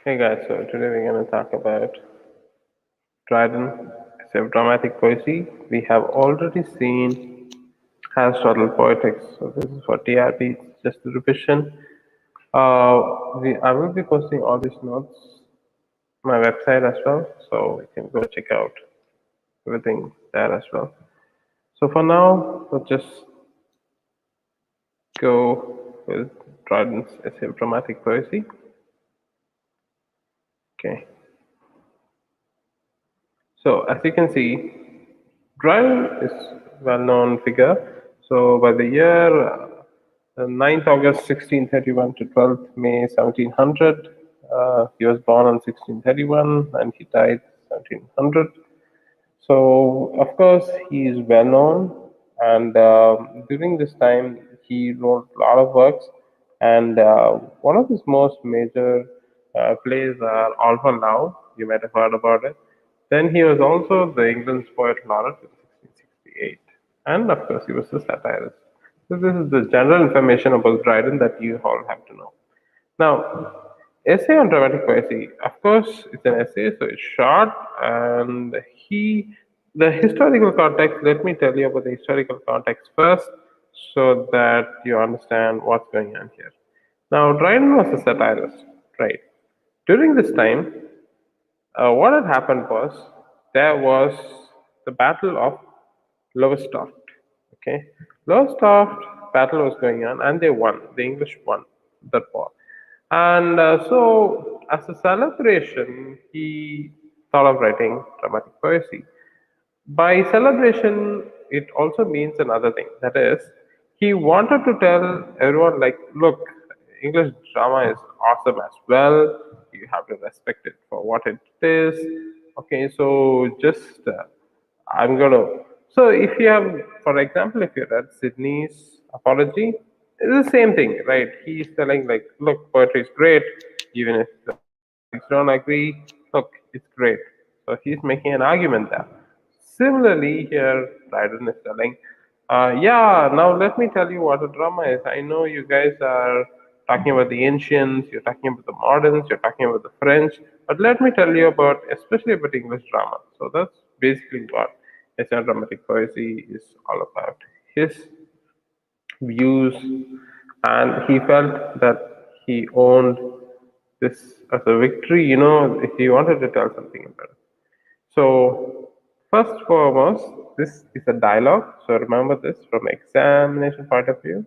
Hey guys, so today we're going to talk about Dryden, essay of dramatic poesy. We have already seen Aristotle Poetics, so this is for TRB, just a revision. I will be posting all these notes on my website as well, so you can go check out everything there as well. So for now, let's just go with Dryden's essay of dramatic poesy. Okay. So as you can see, Dryden is a well-known figure. So by the year 9th August 1631 to 12th May 1700, he was born on 1631 and he died 1700. So of course he is well known, and during this time he wrote a lot of works, and one of his most major plays are All for Love. You might have heard about it. Then he was also the England's poet laureate in 1668, and of course he was a satirist. So this is the general information about Dryden that you all have to know. Now, essay on dramatic poesy. Of course, it's an essay, so it's short, and the historical context. Let me tell you about the historical context first, so that you understand what's going on here. Now, Dryden was a satirist, right? During this time, what had happened was there was the Battle of Lowestoft. Okay, Lowestoft battle was going on, and they won. The English won that war, and so as a celebration, he thought of writing dramatic poesy. By celebration, it also means another thing. That is, he wanted to tell everyone, like, look, English drama is awesome as well. You have to respect it for what it is. Okay, so just I'm gonna. So if you have, for example, if you read Sydney's apology, it's the same thing, right? He's telling like, look, poetry is great, even if the critics don't agree. Look, it's great. So he's making an argument there. Similarly, here Dryden is telling, yeah, now let me tell you what a drama is. I know you guys are talking about the ancients, you're talking about the moderns, you're talking about the French, but let me tell you about, especially about English drama. So that's basically what essay dramatic poesy is all about. His views, and he felt that he owned this as a victory, he wanted to tell something about it. So, first foremost, this is a dialogue. So, remember this from examination point of view.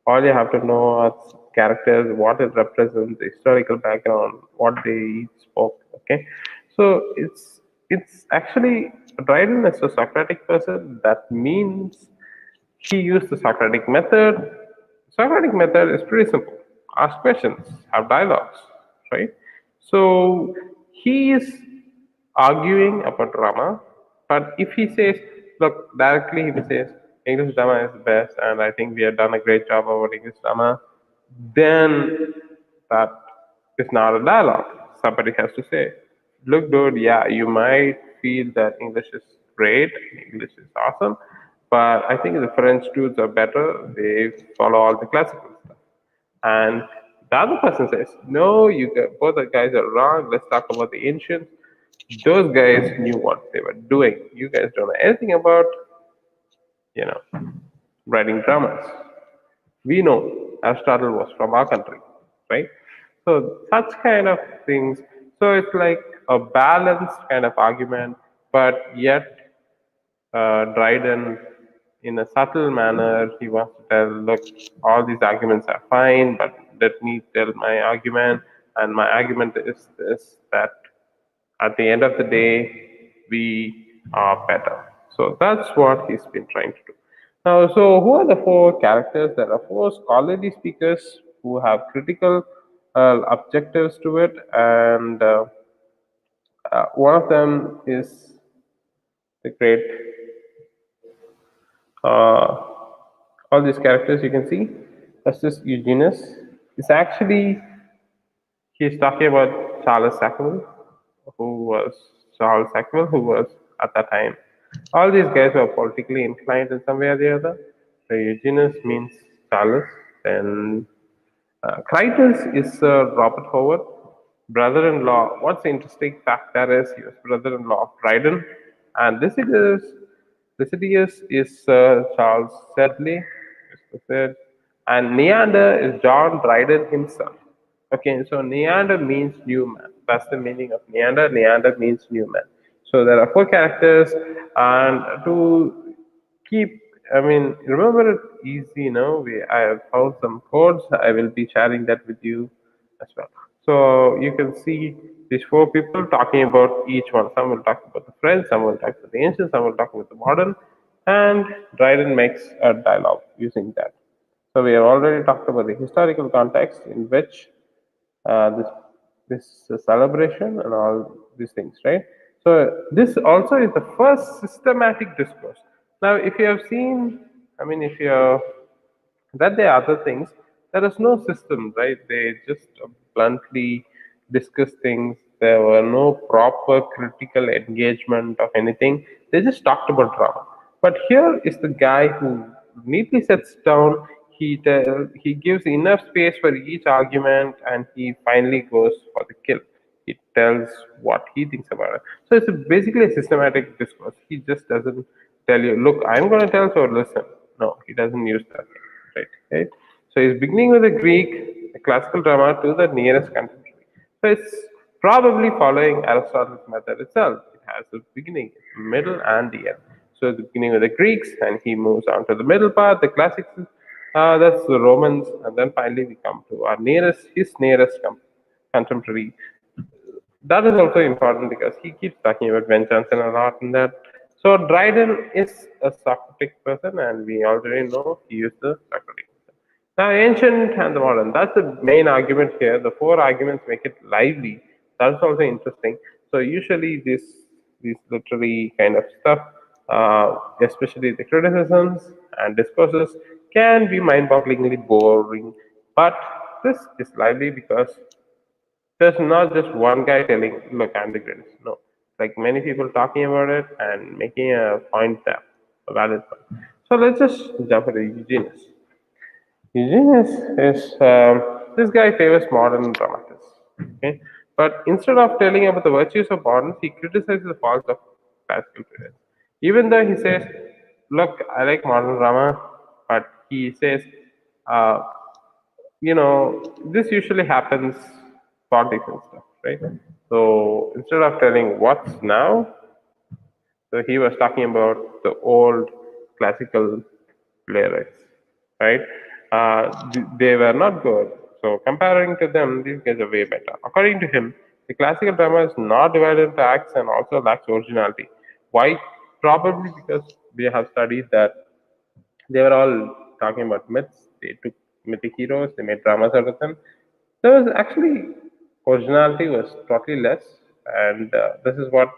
All you have to know are characters, what it represents, the historical background, what they each spoke. Okay, so it's actually Dryden is a Socratic person. That means he used the Socratic method. Socratic method is pretty simple. Ask questions, have dialogues, right? So he is arguing about drama, but if he says, look, directly he says, English drama is the best, and I think we have done a great job about English drama, then that is not a dialogue. Somebody has to say, look, dude, yeah, you might feel that English is great, English is awesome, but I think the French dudes are better. They follow all the classical stuff. And the other person says, no, both the guys are wrong. Let's talk about the ancients. Those guys knew what they were doing. You guys don't know anything about, you know, writing dramas. We know Aristotle was from our country, right? So such kind of things. So it's like a balanced kind of argument, but yet Dryden, in a subtle manner, he wants to tell, look, all these arguments are fine, but let me tell my argument. And my argument is this, that at the end of the day, we are better. So that's what he's been trying to do. Now, so who are the four characters? There are four scholarly speakers who have critical objectives to it, and one of them is the great uh, all these characters you can see. That's just Eugenius. It's actually he's talking about Charles Sackville, who was at that time. All these guys were politically inclined in some way or the other. So Eugenius means Charles, and Critus is Robert Howard. brother-in-law. What's the interesting fact there is he was brother-in-law of Dryden, and Lycidius is Charles Sedley, is the third, and Neander is John Dryden himself. Okay, so Neander means new man. That's the meaning of Neander. Neander means new man. So there are four characters, and to keep, I mean, remember it easy, I have found some codes. I will be sharing that with you as well. So you can see these four people talking about each one. Some will talk about the French, some will talk about the ancient, some will talk about the modern, and Dryden makes a dialogue using that. So we have already talked about the historical context in which this celebration and all these things, right? So this also is the first systematic discourse. Now, if you have seen, I mean, if you have read the other things, there is no system, right? They just bluntly discuss things. There were no proper critical engagement of anything. They just talked about drama. But here is the guy who neatly sets down. He gives enough space for each argument, and he finally goes for the kill. He tells what he thinks about it. So it's basically a systematic discourse. He just doesn't tell you, look, I'm going to tell, so listen. No, he doesn't use that. Right? So he's beginning with the Greek, the classical drama to the nearest contemporary. So it's probably following Aristotle's method itself. It has a beginning, middle, and the end. So the beginning with the Greeks, and he moves on to the middle part, the classics. That's the Romans, and then finally we come to his nearest contemporary. That is also important because he keeps talking about vengeance and a lot in that. So Dryden is a Socratic person, and we already know he is the Socratic person. Now, ancient and the modern. That's the main argument here. The four arguments make it lively. That's also interesting. So usually these literary kind of stuff, especially the criticisms and discourses, can be mind-bogglingly boring. But this is lively because there's not just one guy telling, look, I'm the greatest. No. Like many people talking about it and making a point there, a valid point. So let's just jump into Eugenius. Eugenius is this guy favors modern dramatists. Okay? But instead of telling about the virtues of moderns, he criticizes the faults of classical periods. Even though he says, look, I like modern drama, but he says, uh, this usually happens politics and stuff, right? So instead of telling what's now, so he was talking about the old classical playwrights, right? They were not good. So comparing to them, these guys are way better. According to him, the classical drama is not divided into acts and also lacks originality. Why? Probably because we have studied that they were all talking about myths. They took mythic heroes, they made dramas out of them. There was actually originality was totally less, and this is what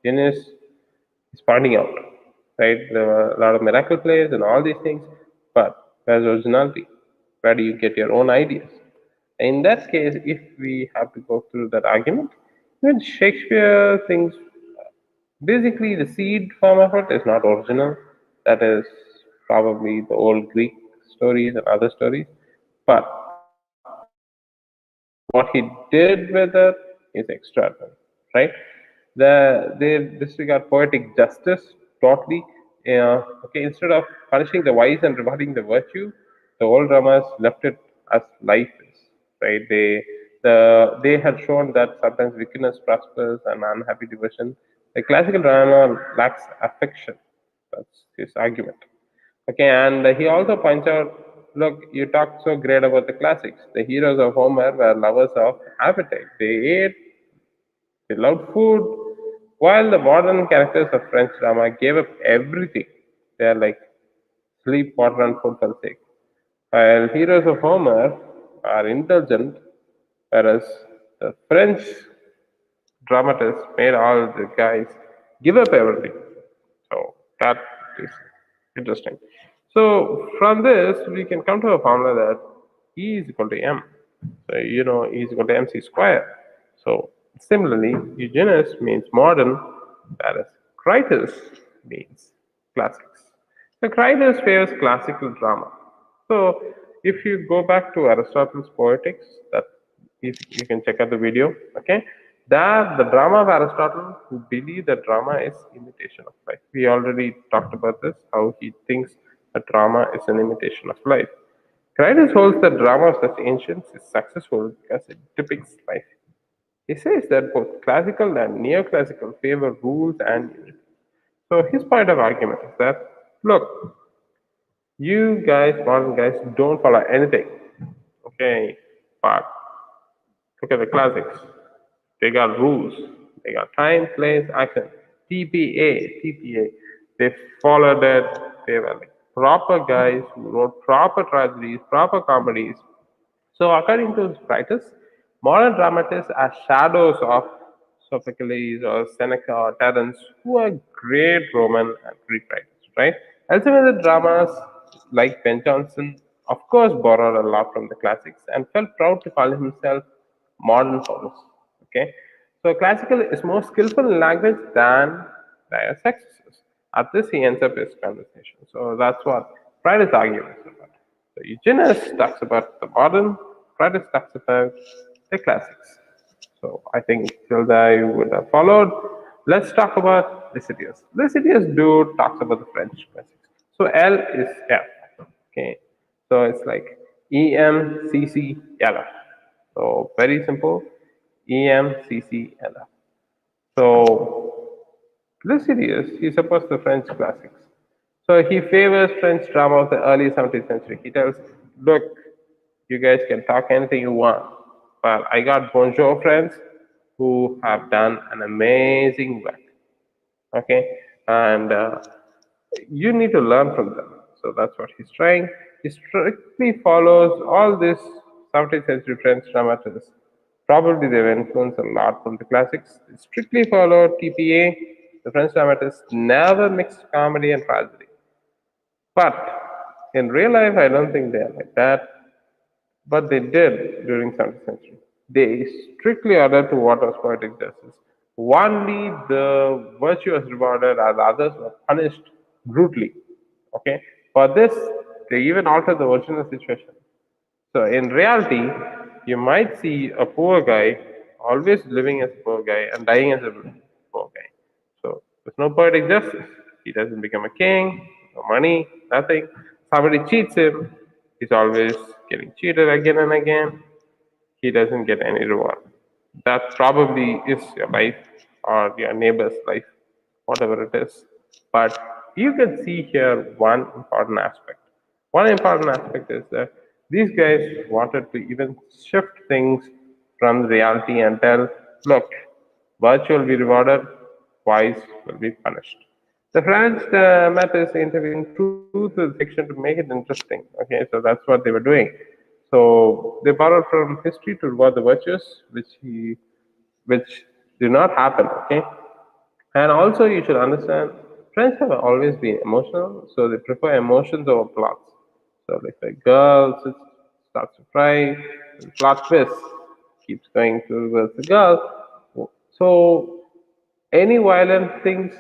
Guinness is pointing out. Right? There were a lot of miracle plays and all these things, but where's originality? Where do you get your own ideas? In that case, if we have to go through that argument, then Shakespeare thinks basically, the seed form of it is not original. That is probably the old Greek stories and other stories. But what he did with it is extraordinary, right? They disregard poetic justice totally. Okay, instead of punishing the wise and rewarding the virtue, the old dramas left it as life is, right? They had shown that sometimes wickedness prospers and unhappy division. The classical drama lacks affection. That's his argument. Okay, and he also points out, look, you talked so great about the classics. The heroes of Homer were lovers of appetite. They ate, they loved food, while the modern characters of French drama gave up everything. They are like sleep, water, and food for the sake. While heroes of Homer are indulgent, whereas the French dramatists made all the guys give up everything. So that is interesting. So from this, we can come to a formula that E is equal to M. So E is equal to MC square. So similarly, Eugenius means modern, whereas Critus means classics. So Critus favors classical drama. So if you go back to Aristotle's Poetics, that You can check out the video. Okay, that the drama of Aristotle, who believe that drama is imitation of life. We already talked about this, how he thinks a drama is an imitation of life. Dryden holds that drama of such ancients is successful because it depicts life. He says that both classical and neoclassical favor rules and unity. So his point of argument is that, look, you guys, modern guys, don't follow anything. Okay, but look at the classics. They got rules. They got time, place, action. TPA. They followed it. They were like proper guys who wrote proper tragedies, proper comedies. So according to his practice, modern dramatists are shadows of Sophocles or Seneca or Terence, who are great Roman and Greek writers, right? Elsewhere, the dramas like Ben Jonson, of course, borrowed a lot from the classics and felt proud to call himself modern Paulus. Okay, so classical is more skillful in language than their successors. At this, he ends up his conversation. So that's what Frida's argument is about. So Eugenius talks about the modern, Friday talks about the classics. So I think till there you would have followed. Let's talk about Lycidius. Lycidius dude talks about the French classics. So L is F. Okay. So it's like EMCCLF. So very simple. EMCCLF. So Lycidius, he supports the French classics. So he favors French drama of the early 17th century. He tells, look, you guys can talk anything you want, but I got bonjour friends who have done an amazing work. Okay, and you need to learn from them. So that's what he's trying. He strictly follows all this 17th century French dramatists. Probably they were influenced a lot from the classics. They strictly followed TPA. The French dramatists never mixed comedy and tragedy. But in real life, I don't think they are like that. But they did during 17th century. They strictly adhered to what was poetic justice. Only the virtuous rewarded and others were punished brutally. Okay? For this, they even altered the original situation. So in reality, you might see a poor guy always living as a poor guy and dying as a poor guy. So there's no poetic justice. He doesn't become a king, no money, nothing. Somebody cheats him, he's always getting cheated again and again. He doesn't get any reward. That probably is your life or your neighbor's life, whatever it is. But you can see here one important aspect. One important aspect is that these guys wanted to even shift things from reality and tell, look, virtue will be rewarded, wise will be punished. The French methods interviewing truth with fiction to make it interesting. Okay, so that's what they were doing. So they borrowed from history to reward the virtues, which do not happen. Okay, and also you should understand French have always been emotional, so they prefer emotions over plots. So if a girl starts to cry, the plot twist keeps going towards the girl. So any violent things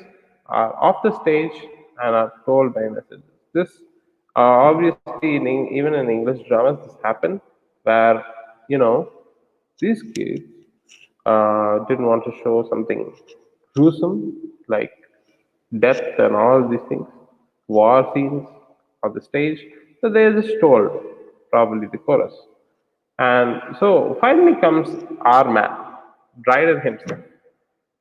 are off the stage and are told by messages. This obviously even in English dramas this happen where these kids didn't want to show something gruesome like death and all these things, war scenes on the stage. So they just told probably the chorus. And so finally comes our man, Dryden himself.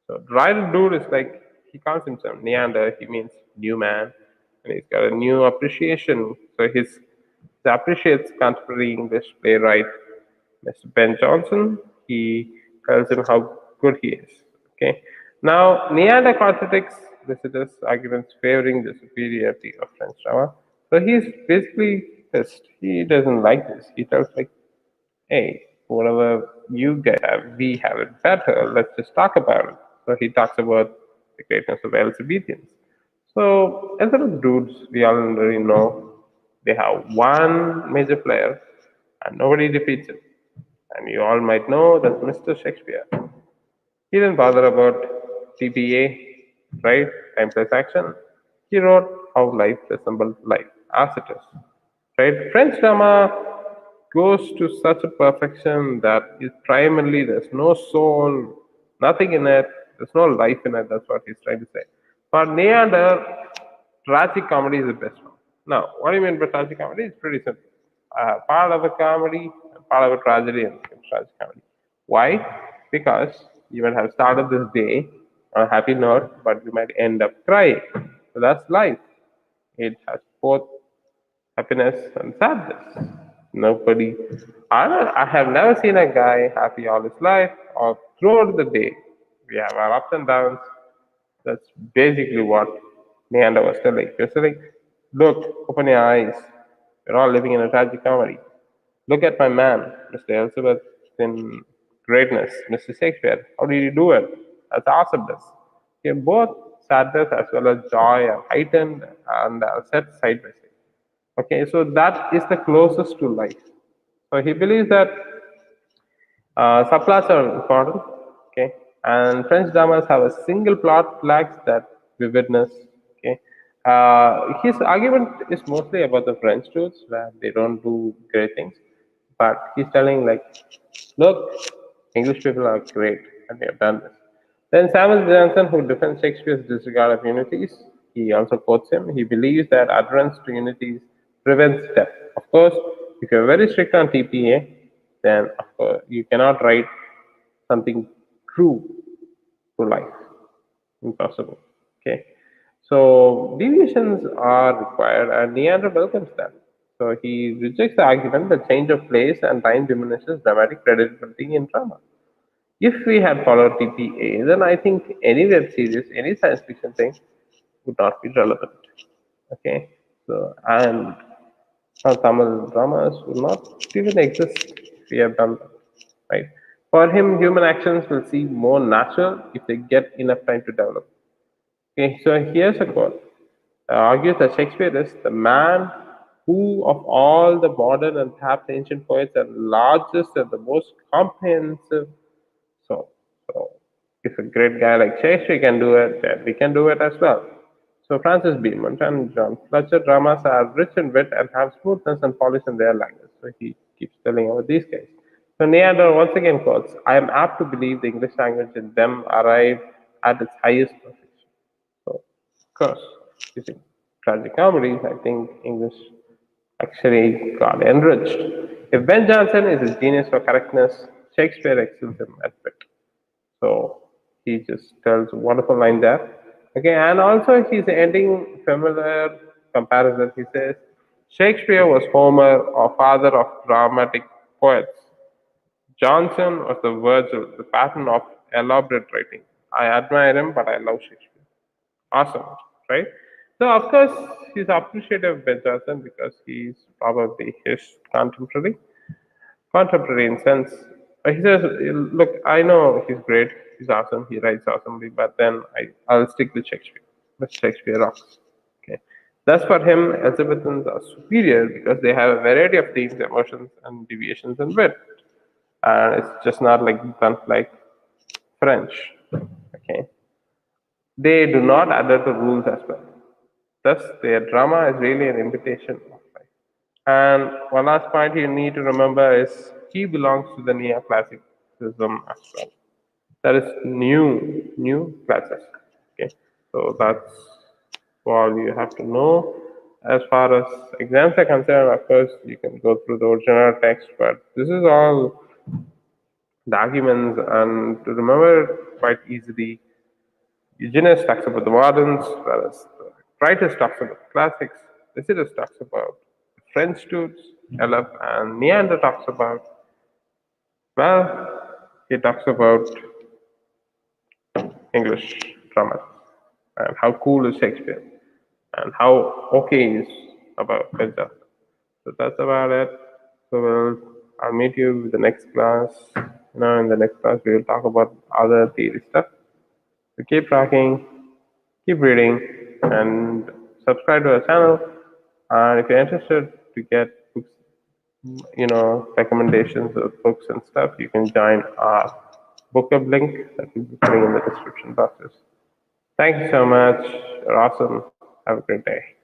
So Dryden dude is like he calls himself Neander. He means new man, and he's got a new appreciation. So he appreciates contemporary English playwright Mr. Ben Jonson. He tells him how good he is. Okay. Now Neander contradicts Lycidas' arguments favoring the superiority of French drama. So he's basically pissed. He doesn't like this. He tells like, hey, whatever you guys have, we have it better. Let's just talk about it. So he talks about the greatness of Elizabethans. So Elizabeth dudes, we already know they have one major player and nobody defeats him. And you all might know that's Mr. Shakespeare. He didn't bother about TPA, right? Time plus action. He wrote how life resembles life, as it is. Right? French drama goes to such a perfection that is primarily there's no soul, nothing in it, there's no life in it. That's what he's trying to say. For Neander, tragic comedy is the best one. Now, what do you mean by tragic comedy? It's pretty simple. Part of a comedy, part of a tragedy, and tragic comedy. Why? Because you might have started this day on a happy note, but you might end up crying. So that's life. It has both happiness and sadness. Nobody, I have never seen a guy happy all his life or throughout the day. We have our ups and downs. That's basically what Neander was telling. He was telling, look, open your eyes. We're all living in a tragic comedy. Look at my man, Mr. Elizabeth in greatness, Mr. Shakespeare. How did you do it? That's awesomeness. Okay, both sadness as well as joy are heightened and set side by side. Okay, so that is the closest to life. So he believes that subplots are important. Okay, and French dramas have a single plot lacks that vividness. Okay, his argument is mostly about the French dudes where they don't do great things, but he's telling like, look, English people are great and they have done this. Then Samuel Johnson, who defends Shakespeare's disregard of unities, he also quotes him. He believes that adherence to unities prevents death. Of course, if you're very strict on TPA, then of course you cannot write something true to life. Impossible. Okay. So deviations are required, and Neander welcomes them. So he rejects the argument that change of place and time diminishes dramatic credibility in drama. If we had followed TPA, then I think any web series, any science fiction thing would not be relevant. Okay, so and Tamil dramas would not even exist if we have done that, right? For him, human actions will seem more natural if they get enough time to develop. Okay, so here's a quote. Argues that Shakespeare is the man who, of all the modern and perhaps ancient poets, are largest and the most comprehensive. So, so if a great guy like Shakespeare can do it, then we can do it as well. So Francis Beaumont and John Fletcher dramas are rich in wit and have smoothness and polish in their language. So he keeps telling about these guys. So Neander once again quotes, I am apt to believe the English language in them arrived at its highest perfection. So, of course, using tragic comedies, I think English actually got enriched. If Ben Jonson is a genius for correctness, Shakespeare excels him at wit. So he just tells a wonderful line there. Okay, and also he's ending familiar comparison. He says, Shakespeare was Homer or father of dramatic poets. Johnson was the Virgil, the pattern of elaborate writing. I admire him, but I love Shakespeare. Awesome, right? So of course he's appreciative of Ben Jonson because he's probably his contemporary. Contemporary in sense. He says, look, I know he's great, he's awesome, he writes awesomely, but then I'll stick with Shakespeare. But Shakespeare rocks. Okay. Thus for him, Elizabethans are superior because they have a variety of themes, emotions, and deviations and wit. And it's just not like done like French. Okay. They do not adhere to rules as well. Thus, their drama is really an imitation of life. And one last point you need to remember is he belongs to the neoclassicism as well. That is new classicism. Okay, so that's all you have to know. As far as exams are concerned, of course, you can go through the original text, but this is all the arguments, and to remember it quite easily, Eugenius talks about the moderns, whereas the Critus talks about the classics, Lycidas talks about the French dudes, LF, and Neander talks about, well, he talks about English drama and how cool is Shakespeare and how okay is about Penza. So that's about it. So I'll meet you with the next class. In the next class we will talk about other theory stuff. So keep tracking, keep reading, and subscribe to our channel. And if you're interested to get books, recommendations of books and stuff, you can join our book club link that we'll be putting in the description boxes. Thank you so much. You're awesome. Have a great day.